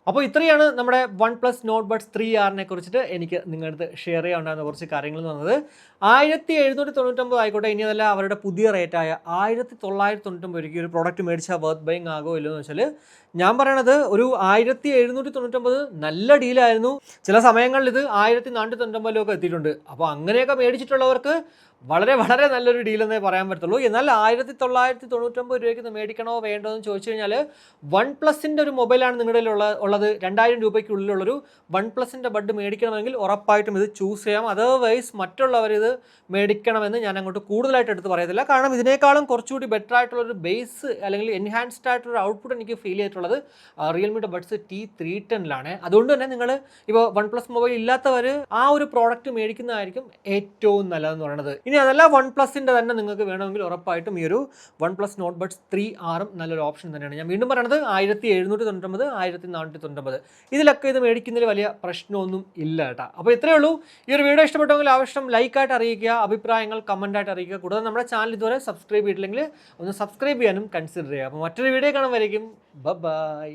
അപ്പോൾ ഇത്രയാണ് നമ്മുടെ one plus not buds 3R കുറിച്ചിട്ട് എനിക്ക് നിങ്ങളുടെ അടുത്ത് ഷെയർ ചെയ്യാനുണ്ടാകുന്ന കുറച്ച് കാര്യങ്ങൾ എന്ന് പറഞ്ഞത് 1799 ആയിക്കോട്ടെ, ഇനി അതല്ല അവരുടെ പുതിയ റേറ്റായ 1999 രൂപയ്ക്ക് ഒരു പ്രോഡക്റ്റ് മേടിച്ചാൽ വർത്ത് ബൈങ് ആകോ ഇല്ലയോ എന്ന് വെച്ചാൽ ഞാൻ പറയണത് ഒരു 1799 നല്ല ഡീലായിരുന്നു. ചില സമയങ്ങളിൽ ഇത് 1499 എത്തിയിട്ടുണ്ട്. അപ്പോൾ അങ്ങനെയൊക്കെ മേടിച്ചിട്ടുള്ളവർക്ക് വളരെ വളരെ നല്ലൊരു ഡീലെന്നേ പറയാൻ പറ്റത്തുള്ളൂ. എന്നാൽ 1999 രൂപയ്ക്ക് ഇത് മേടിക്കണോ വേണ്ടോ എന്ന് ചോദിച്ചു കഴിഞ്ഞാൽ വൺ പ്ലസിൻ്റെ ഒരു മൊബൈലാണ് നിങ്ങളുടെ ഉള്ളത് 2000 രൂപയ്ക്കുള്ളിലുള്ളൊരു വൺ പ്ലസിൻ്റെ ബഡ് മേടിക്കണമെങ്കിൽ ഉറപ്പായിട്ടും ഇത് ചൂസ് ചെയ്യാം. അതർവൈസ് മറ്റുള്ളവർ ഇത് മേടിക്കണമെന്ന് ഞാൻ അങ്ങോട്ട് കൂടുതലായിട്ട് എടുത്ത് പറയത്തില്ല. കാരണം ഇതിനേക്കാളും കുറച്ചുകൂടി ബെറ്റർ ആയിട്ടുള്ളൊരു ബേസ് അല്ലെങ്കിൽ എൻഹാൻസ്ഡ് ആയിട്ടുള്ളൊരു ഔട്ട്പുട്ട് എനിക്ക് ഫീൽ ചെയ്തിട്ടുള്ളത് റിയൽമിയുടെ ബഡ്സ് T310 അതുകൊണ്ട് തന്നെ നിങ്ങൾ ഇപ്പോൾ വൺ പ്ലസ് മൊബൈൽ ഇല്ലാത്തവർ ആ ഒരു പ്രോഡക്റ്റ് മേടിക്കുന്നതായിരിക്കും ഏറ്റവും നല്ലതെന്ന് പറയുന്നത്. ഇനി അതല്ല വൺ പ്ലസിൻ്റെ തന്നെ നിങ്ങൾക്ക് വേണമെങ്കിൽ ഉറപ്പായിട്ടും ഈ ഒരു one plus not buds 3R നല്ലൊരു ഓപ്ഷൻ തന്നെയാണ്. ഞാൻ വീണ്ടും പറയുന്നത് 1799, 1499 ഇതിലൊക്കെ ഇത് മേടിക്കുന്നതിൽ വലിയ പ്രശ്നമൊന്നും ഇല്ല കേട്ടോ. അപ്പോൾ ഇത്രയേ ഉള്ളൂ. ഈ ഒരു വീഡിയോ ഇഷ്ടപ്പെട്ടെങ്കിൽ ആവശ്യം ലൈക്കായിട്ട് അറിയിക്കുക, അഭിപ്രായങ്ങൾ കമൻറ്റായിട്ട് അറിയിക്കുക. കൂടാതെ നമ്മുടെ ചാനൽ ഇതുവരെ സബ്സ്ക്രൈബ് ചെയ്തിട്ടില്ലെങ്കിൽ ഒന്ന് സബ്സ്ക്രൈബ് ചെയ്യാനും കൺസിഡർ ചെയ്യുക. അപ്പോൾ മറ്റൊരു വീഡിയോ കാണുമ്പോഴേക്കും ബൈ.